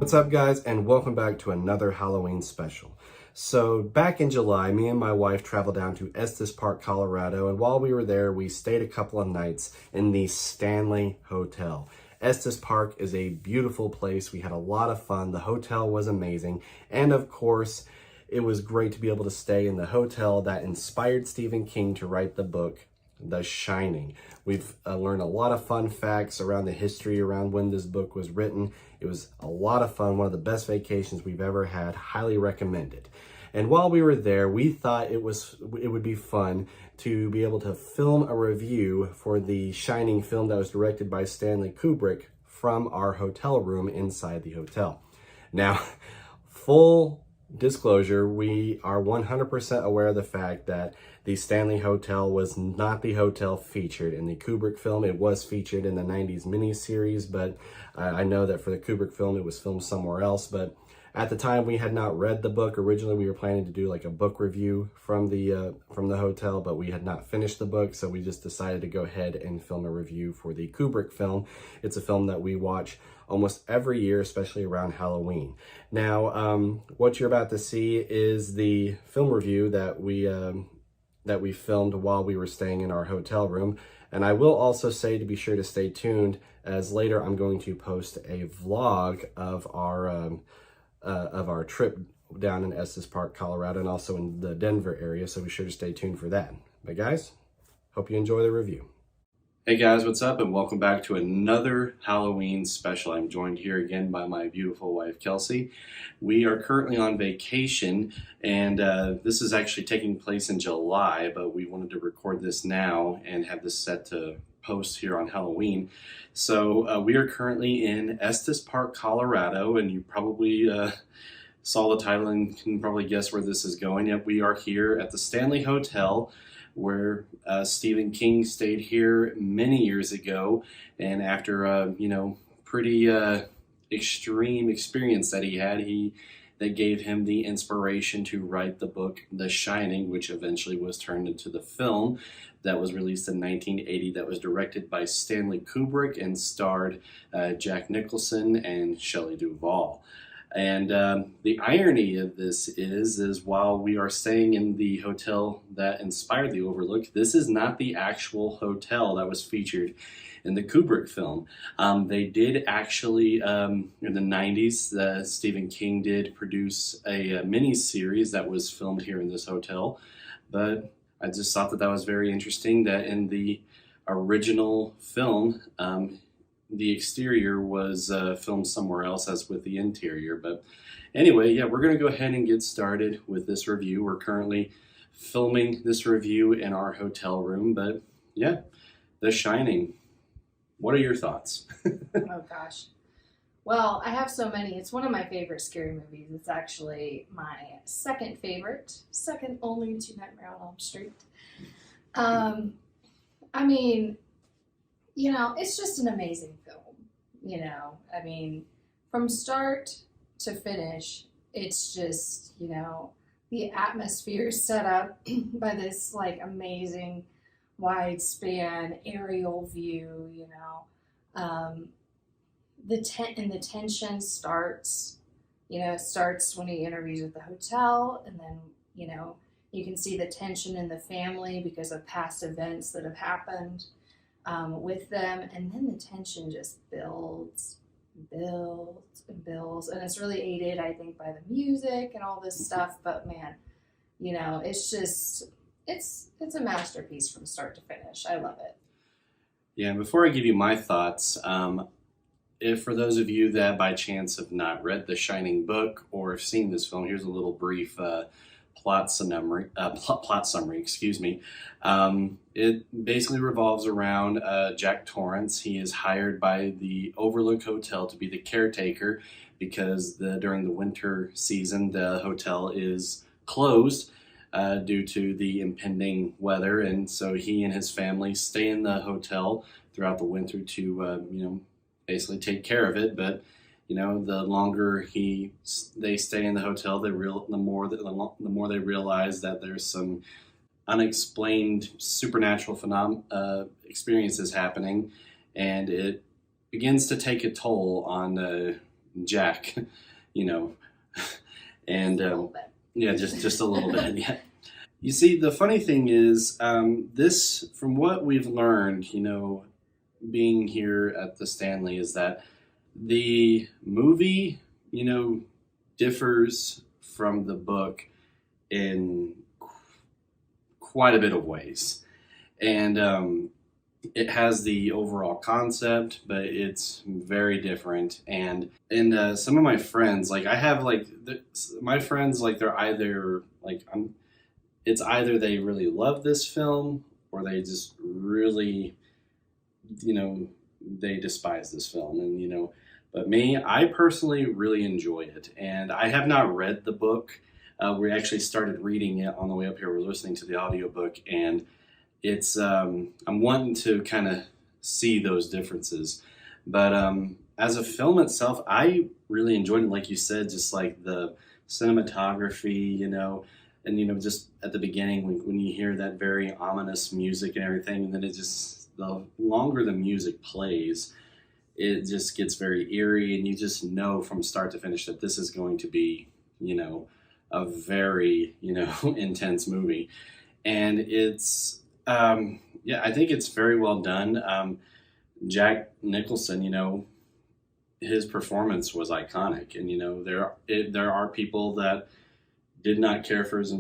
What's up, guys, and welcome back to another Halloween special. So back in July, me and my wife traveled down to Estes Park, Colorado, and while we were there, we stayed a couple of nights in the Stanley Hotel. Estes Park is a beautiful place. We had a lot of fun. The hotel was amazing, and of course, it was great to be able to stay in the hotel that inspired Stephen King to write the book The Shining. We've learned a lot of fun facts around the history around when this book was written. It was a lot of fun, one of the best vacations we've ever had. Highly recommended. And while we were there, we thought it would be fun to be able to film a review for the Shining film that was directed by Stanley Kubrick from our hotel room inside the hotel. Now, full disclosure, we are 100% aware of the fact that the Stanley Hotel was not the hotel featured in the Kubrick film. It was featured in the 90s miniseries, but I know that for the Kubrick film, it was filmed somewhere else. But at the time, we had not read the book. Originally, we were planning to do like a book review from the hotel, but we had not finished the book, so we just decided to go ahead and film a review for the Kubrick film. It's a film that we watch almost every year, especially around Halloween. Now, what you're about to see is the film review that we filmed while we were staying in our hotel room. And I will also say to be sure to stay tuned, as later I'm going to post a vlog of our trip down in Estes Park, Colorado, and also in the Denver area, so be sure to stay tuned for that. But guys, hope you enjoy the review. Hey guys, what's up, and welcome back to another Halloween special. I'm joined here again by my beautiful wife, Kelsey. We are currently on vacation, and this is actually taking place in July, but we wanted to record this now and have this set to post here on Halloween. So we are currently in Estes Park, Colorado, and you probably saw the title and can probably guess where this is going. Yep, we are here at the Stanley Hotel, where Stephen King stayed here many years ago, and after a pretty extreme experience that he had, that gave him the inspiration to write the book The Shining, which eventually was turned into the film that was released in 1980, that was directed by Stanley Kubrick and starred Jack Nicholson and Shelley Duvall. And the irony of this is while we are staying in the hotel that inspired the Overlook, this is not the actual hotel that was featured in the Kubrick film. They did actually, in the 90s, Stephen King did produce a mini-series that was filmed here in this hotel. But I just thought that was very interesting that in the original film, the exterior was filmed somewhere else as with the interior. But anyway, yeah, we're going to go ahead and get started with this review. We're currently filming this review in our hotel room, but yeah, The Shining. What are your thoughts? Oh gosh. Well, I have so many. It's one of my favorite scary movies. It's actually my second favorite, second only to Nightmare on Elm Street. I mean, it's just an amazing film, from start to finish, it's just, the atmosphere set up by this like amazing wide span aerial view, the tension starts when he interviews at the hotel, and then, you can see the tension in the family because of past events that have happened with them, and then the tension just builds, and it's really aided, I think, by the music and all this stuff. But man, it's just it's a masterpiece from start to finish. I love it. Yeah, and before I give you my thoughts, if for those of you that by chance have not read the Shining book or have seen this film, here's a little brief plot summary. It basically revolves around Jack Torrance. He is hired by the Overlook Hotel to be the caretaker because during the winter season the hotel is closed due to the impending weather, and so he and his family stay in the hotel throughout the winter to basically take care of it. But the longer they stay in the hotel, the more they realize that there's some unexplained supernatural experiences happening, and it begins to take a toll on Jack, you know, and A little bit. yeah, just a little bit. Yeah. You see, the funny thing is, this, from what we've learned, being here at the Stanley, is that the movie, differs from the book in quite a bit of ways. And it has the overall concept, but it's very different. And some of my friends, like I have like my friends, like they're either like it's either they really love this film or they just really, they despise this film. And but me, I personally really enjoy it, and I have not read the book. We actually started reading it on the way up here. We're listening to the audiobook, and it's I'm wanting to kind of see those differences. But as a film itself, I really enjoyed it. Like you said, just like the cinematography, and just at the beginning when you hear that very ominous music and everything, and then the longer the music plays, it just gets very eerie, and you just know from start to finish that this is going to be, a very, intense movie. And it's, I think it's very well done. Jack Nicholson, his performance was iconic, and there are people that did not care for his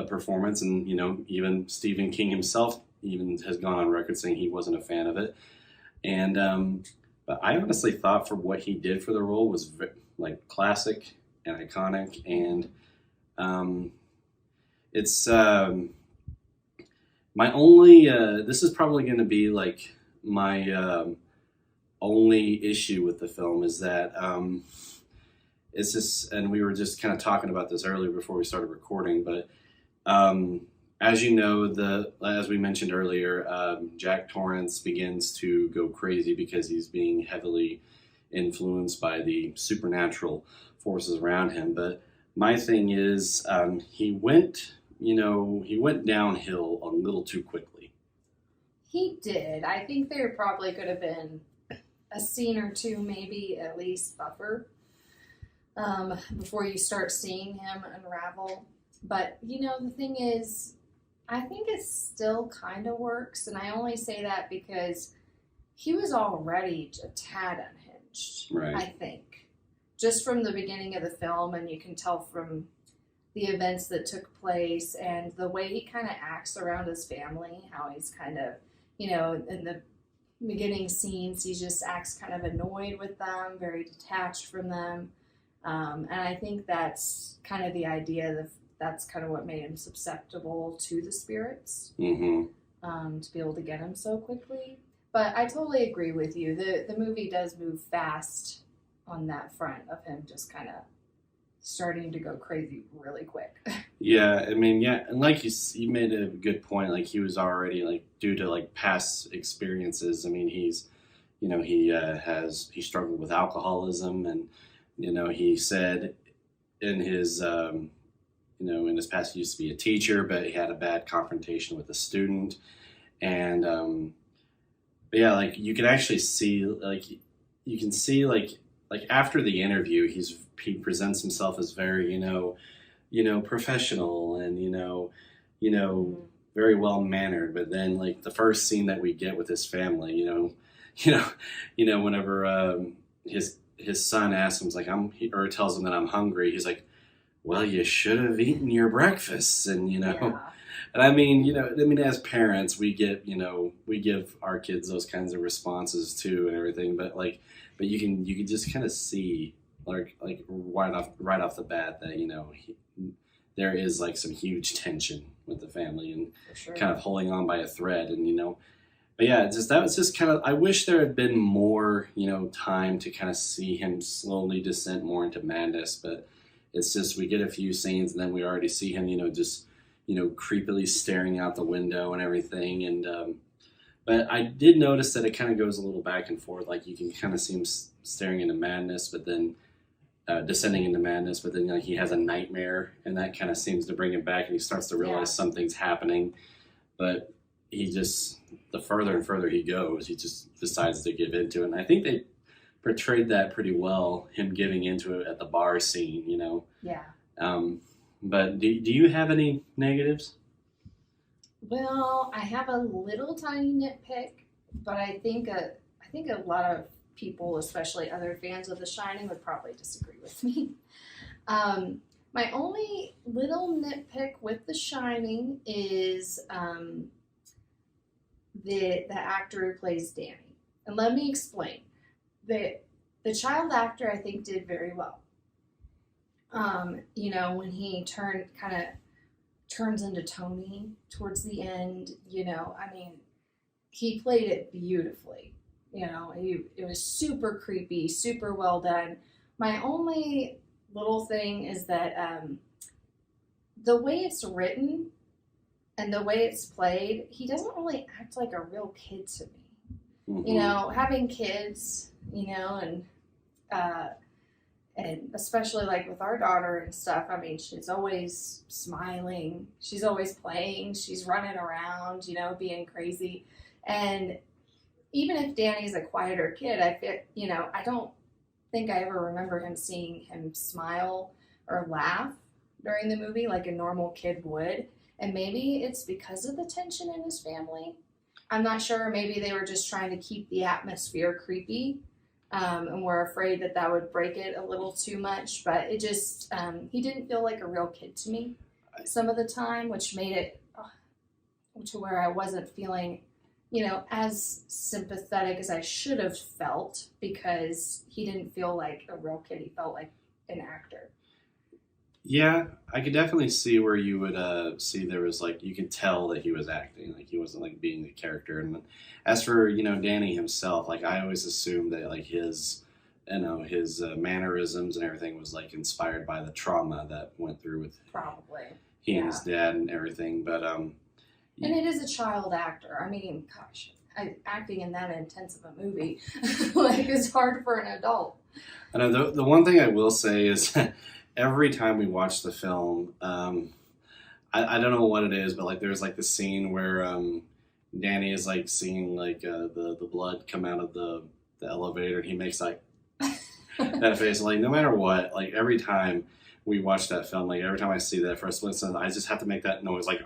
performance, and even Stephen King himself even has gone on record saying he wasn't a fan of it. And but I honestly thought for what he did for the role was like classic and iconic, and it's my only. This is probably going to be like my only issue with the film is that it's just, and we were just kind of talking about this earlier before we started recording, but as you know, as we mentioned earlier, Jack Torrance begins to go crazy because he's being heavily influenced by the supernatural forces around him. But my thing is, he went downhill a little too quickly. He did. I think there probably could have been a scene or two, maybe at least buffer, before you start seeing him unravel. But, the thing is, I think it still kind of works, and I only say that because he was already a tad unhinged, right. I think. Just from the beginning of the film, and you can tell from the events that took place and the way he kind of acts around his family, how he's kind of, in the beginning scenes, he just acts kind of annoyed with them, very detached from them. And I think that's kind of the idea that's kind of what made him susceptible to the spirits, to be able to get him so quickly. But I totally agree with you. The movie does move fast on that front of him just kind of starting to go crazy really quick. Yeah, I mean, yeah, and like you made a good point. Like he was already like due to like past experiences. I mean, he's, he struggled with alcoholism, and he said in his in his past he used to be a teacher, but he had a bad confrontation with a student, and but yeah, like you can actually see like after the interview, he presents himself as very professional and very well mannered, but then like the first scene that we get with his family, whenever his son asks him, or tells him that I'm hungry, he's like, well, you should have eaten your breakfast. And, Yeah. and I mean, as parents, we we give our kids those kinds of responses too and everything. But you can just kind of see like right off the bat that, there is like some huge tension with the family and For sure. kind of holding on by a thread. And, but yeah, that was just kind of, I wish there had been more, time to kind of see him slowly descend more into madness, but it's just, we get a few scenes and then we already see him, just, creepily staring out the window and everything. And, but I did notice that it kind of goes a little back and forth. Like you can kind of see him staring into madness, but then descending into madness, but then he has a nightmare and that kind of seems to bring him back and he starts to realize something's happening. But he just, the further and further he goes, he just decides to give into it. And I think they portrayed that pretty well, him giving into it at the bar scene, you know. Yeah. But do you have any negatives? Well, I have a little tiny nitpick, but I think a lot of people, especially other fans of The Shining, would probably disagree with me. My only little nitpick with The Shining is the actor who plays Danny. And let me explain. The child actor, I think, did very well. You know, when he turns into Tony towards the end, you know, I mean, he played it beautifully. You know, it was super creepy, super well done. My only little thing is that the way it's written and the way it's played, he doesn't really act like a real kid to me. Mm-hmm. You know, having kids, you know, and especially like with our daughter and stuff, I mean, she's always smiling, she's always playing, she's running around, you know, being crazy. And even if Danny's a quieter kid, I don't think I ever remember seeing him smile or laugh during the movie like a normal kid would. And maybe it's because of the tension in his family. I'm not sure. Maybe they were just trying to keep the atmosphere creepy, and were afraid that would break it a little too much. But it just, he didn't feel like a real kid to me some of the time, which made it to where I wasn't feeling, you know, as sympathetic as I should have felt, because he didn't feel like a real kid. He felt like an actor. Yeah, I could definitely see where you would see there was like, you could tell that he was acting, like he wasn't like being the character. And as for, you know, Danny himself, like I always assumed that like his, you know, his mannerisms and everything was like inspired by the trauma that went through with Probably. he and his dad and everything. But and it is a child actor. I mean, gosh, acting in that intense of a movie like is hard for an adult. I know the one thing I will say is every time we watch the film, I don't know what it is, but like there's like the scene where Danny is like seeing like the blood come out of the elevator, and he makes like that face. Like no matter what, like every time we watch that film, like every time I see that for a split second, I just have to make that noise, like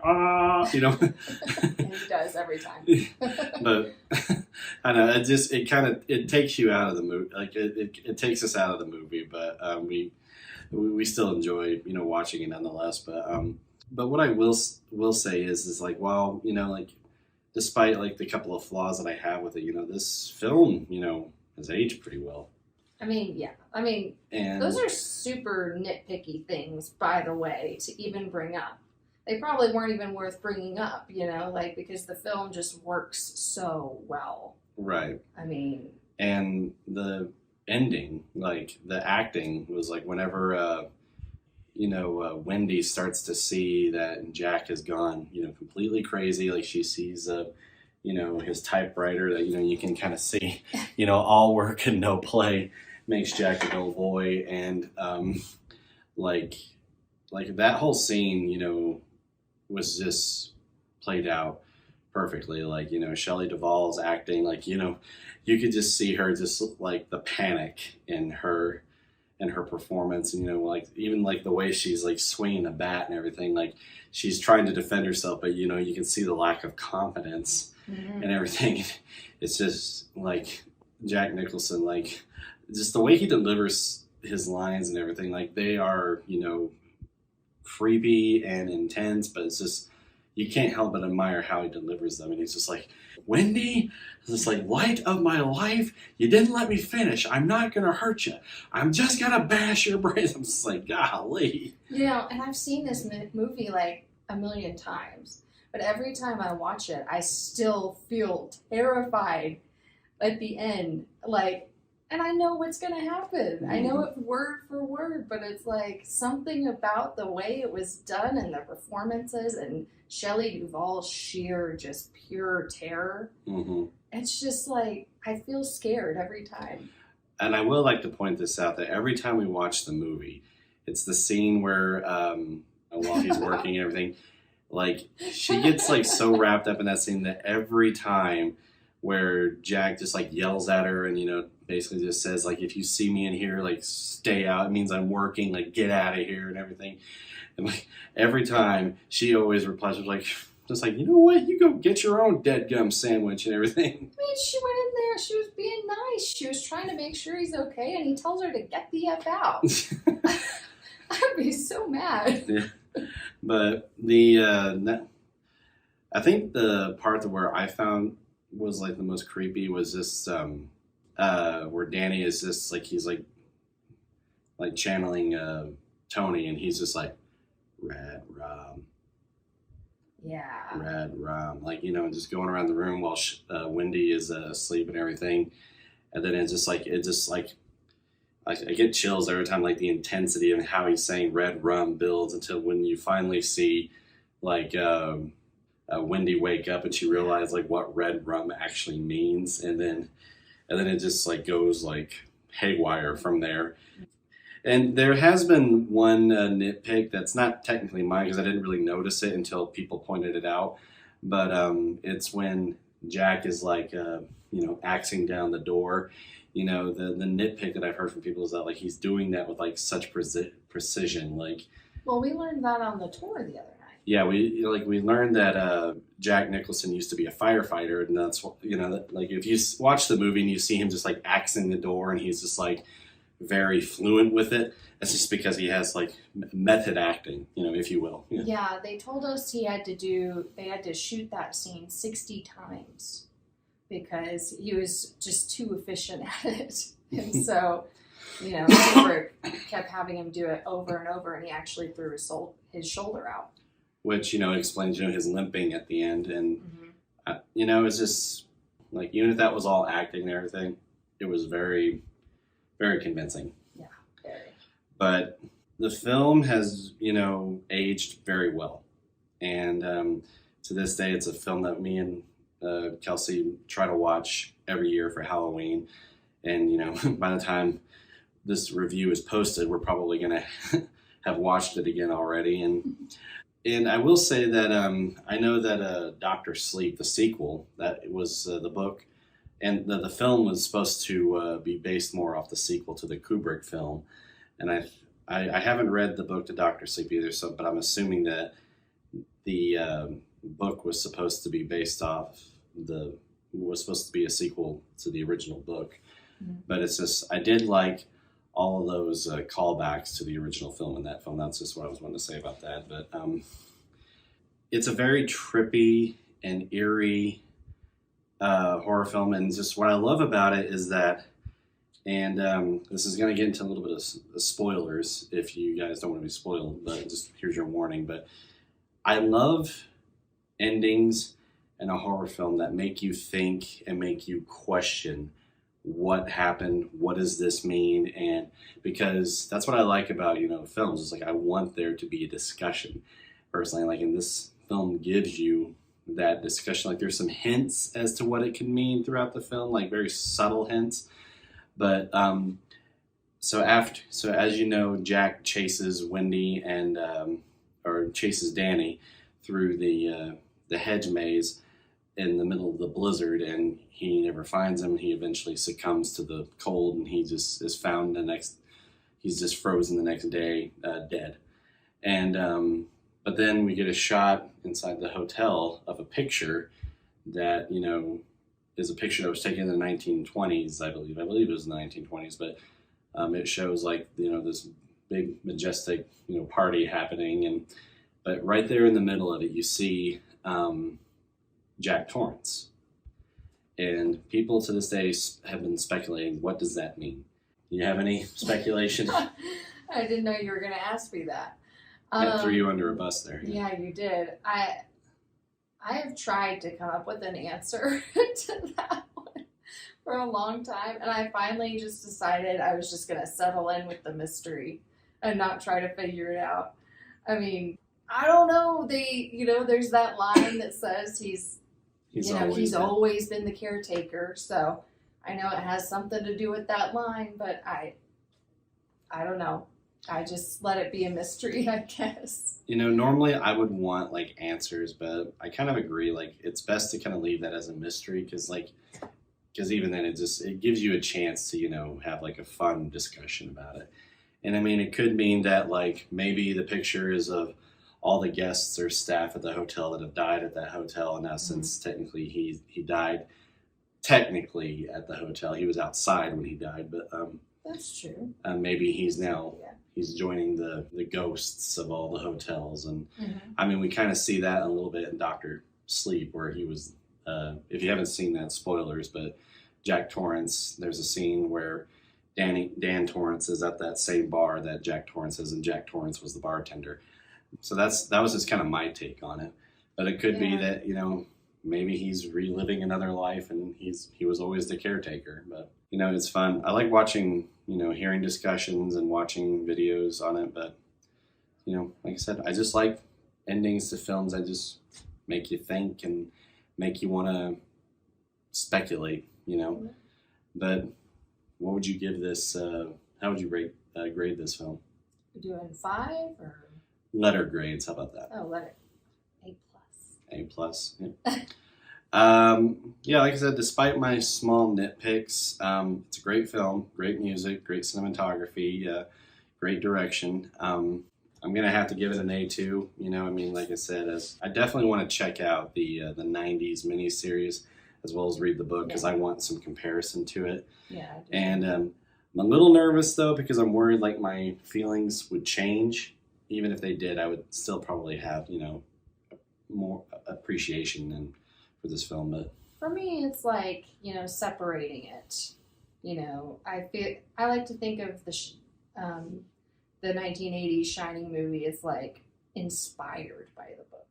you know. And he does every time. But I know it takes you out of the movie, like it takes us out of the movie, but we still enjoy, you know, watching it nonetheless. But what I will say is like, well, you know, like despite like the couple of flaws that I have with it, you know, this film, you know, has aged pretty well. I mean, yeah. I mean, and those are super nitpicky things, by the way, to even bring up. They probably weren't even worth bringing up, you know, like because the film just works so well. Right. I mean, and the ending, like the acting was like whenever Wendy starts to see that Jack has gone, you know, completely crazy, like she sees you know, his typewriter that, you know, you can kind of see, you know, all work and no play makes Jack a dull boy. And like that whole scene, you know, was just played out perfectly. Like, you know, Shelley Duvall's acting, like, you know, you could just see her just like the panic in her performance, and you know, like even like the way she's like swinging a bat and everything, like she's trying to defend herself, but you know, you can see the lack of confidence and everything. It's just like Jack Nicholson, like just the way he delivers his lines and everything, like they are, you know, creepy and intense, but it's just, you can't help but admire how he delivers them. And he's just like, Wendy, this like light of my life, you didn't let me finish. I'm not gonna hurt you. I'm just gonna bash your brains. I'm just like, golly. You know, and I've seen this movie like a million times, but every time I watch it, I still feel terrified at the end. Like, and I know what's gonna happen. I know it word for word, but it's like something about the way it was done and the performances and Shelley Duvall's sheer, just pure terror. It's just like, I feel scared every time. And I will like to point this out, that every time we watch the movie, it's the scene where, while he's working and everything, like she gets like so wrapped up in that scene that every time where Jack just like yells at her and, basically just says like, if you see me in here, like stay out. It means I'm working, like get out of here and everything. And like every time she always replies with like, just like, you know what, you go get your own dead gum sandwich and everything. I mean, she went in there, she was being nice. She was trying to make sure he's okay, and he tells her to get the F out. I'd be so mad. Yeah. But I think the part where I found was like the most creepy was this where Danny is just like he's like channeling Tony, and he's just like Red Rum, Yeah. Red Rum, like just going around the room while Wendy is asleep and everything, and then it's just like I get chills every time, like the intensity and how he's saying Red Rum builds until when you finally see like Wendy wake up and she realizes like what Red Rum actually means, and then it just like goes like haywire from there. And there has been one nitpick that's not technically mine because I didn't really notice it until people pointed it out, but it's when Jack is like axing down the door. The nitpick that I've heard from people is that like he's doing that with like such precision. Like, well, we learned that on the tour the other night. Yeah, we learned that Jack Nicholson used to be a firefighter, and that's like if you watch the movie and you see him just like axing the door, and he's just like very fluent with it. That's just because he has like method acting, if you will. Yeah, they told us they had to shoot that scene 60 times because he was just too efficient at it. And so, Kubrick kept having him do it over and over, and he actually threw his shoulder out. Which, explains, his limping at the end. And, it's just, like, even if that was all acting and everything, it was very, very convincing. Yeah, very. But the film has, aged very well. And to this day, it's a film that me and Kelsey try to watch every year for Halloween. And, by the time this review is posted, we're probably going to have watched it again already. And I will say that I know that Dr. Sleep, the sequel, that was the book, and the film was supposed to be based more off the sequel to the Kubrick film. And I haven't read the book to Dr. Sleep either, but I'm assuming that the book was supposed to be based off was supposed to be a sequel to the original book. Mm-hmm. But it's just, I did like all of those callbacks to the original film in that film. That's just what I was wanting to say about that. But it's a very trippy and eerie horror film. And just what I love about it is that, and this is going to get into a little bit of spoilers if you guys don't want to be spoiled, but just here's your warning. But I love endings in a horror film that make you think and make you question what happened, what does this mean, and because that's what I like about films. It's like I want there to be a discussion personally, like, and this film gives you that discussion. Like there's some hints as to what it can mean throughout the film, like very subtle hints, but so as you know, Jack chases Wendy and or chases Danny through the hedge maze in the middle of the blizzard, and he never finds him. He eventually succumbs to the cold, and he just is found he's just frozen the next day, dead. And but then we get a shot inside the hotel of a picture that is a picture that was taken in the 1920s, I believe it was in the 1920s, but it shows like this big majestic party happening, but right there in the middle of it you see Jack Torrance. And people to this day have been speculating, what does that mean? Do you have any speculation? I didn't know you were going to ask me that. I threw you under a bus there. Yeah, you did. I have tried to come up with an answer to that one for a long time, and I finally just decided I was just going to settle in with the mystery and not try to figure it out. I mean, I don't know. There's that line that says he's always been the caretaker, so I know it has something to do with that line, but I don't know. I just let it be a mystery, I guess. You know, normally I would want like answers, but I kind of agree. Like, it's best to kind of leave that as a mystery because even then it gives you a chance to, you know, have like a fun discussion about it. And I mean, it could mean that like maybe the picture is of all the guests or staff at the hotel that have died at that hotel, and now since technically he died technically at the hotel, he was outside when he died, but That's true. maybe he's now Yeah. he's joining the ghosts of all the hotels. And Mhm. I mean, we kind of see that a little bit in Dr. Sleep, where he was if you haven't seen that, spoilers, but Jack Torrance, there's a scene where Dan Torrance is at that same bar that Jack Torrance is, and Jack Torrance was the bartender. So that was just kind of my take on it. But it could be that, you know, maybe he's reliving another life and he was always the caretaker. But, you know, it's fun. I like watching, you know, hearing discussions and watching videos on it. But, you know, like I said, I just like endings to films that just make you think and make you want to speculate, you know. But what would you give this, how would you grade this film? We're doing 5 or? Letter grades, how about that? Oh, letter A+. A plus. Yeah. Yeah, like I said, despite my small nitpicks, it's a great film, great music, great cinematography, great direction. I'm gonna have to give it an A2. You know, I mean, like I said, I definitely want to check out the '90s miniseries as well as read the book because I want some comparison to it. Yeah. I do. And I'm a little nervous though because I'm worried like my feelings would change. Even if they did, I would still probably have, you know, more appreciation for this film. But for me, it's like, you know, separating it. You know, I like to think of the 1980s Shining movie as like inspired by the book.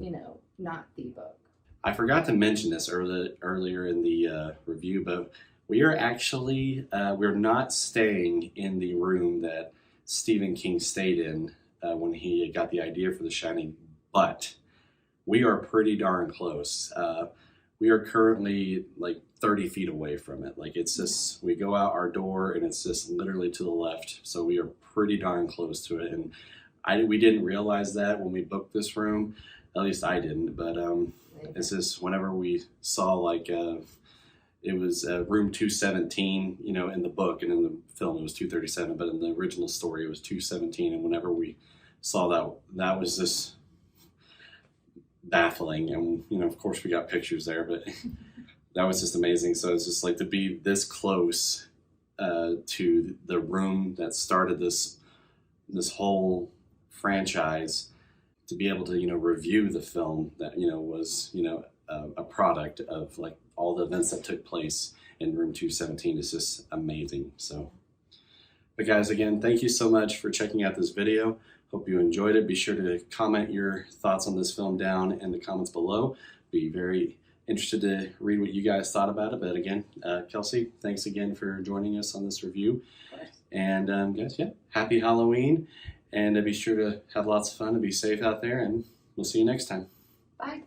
You know, not the book. I forgot to mention this earlier in the review, but we are actually we're not staying in the room that Stephen King stayed in when he got the idea for The Shining, but we are pretty darn close. We are currently like 30 feet away from it. Like, it's just, we go out our door and it's just literally to the left. So we are pretty darn close to it. And we didn't realize that when we booked this room. At least I didn't, but it's just whenever we saw like it was room 217, you know, in the book, and in the film it was 237, but in the original story it was 217. And whenever we saw that was just baffling. And, you know, of course we got pictures there, but that was just amazing. So it's just like to be this close to the room that started this whole franchise, to be able to, you know, review the film that, you know, was, you know, a product of like all the events that took place in room 217 is just amazing. So, but guys, again, thank you so much for checking out this video. Hope you enjoyed it. Be sure to comment your thoughts on this film down in the comments below. Be very interested to read what you guys thought about it. But again, Kelsey, thanks again for joining us on this review. And guys, yeah, happy Halloween. And be sure to have lots of fun and be safe out there. And we'll see you next time. Bye.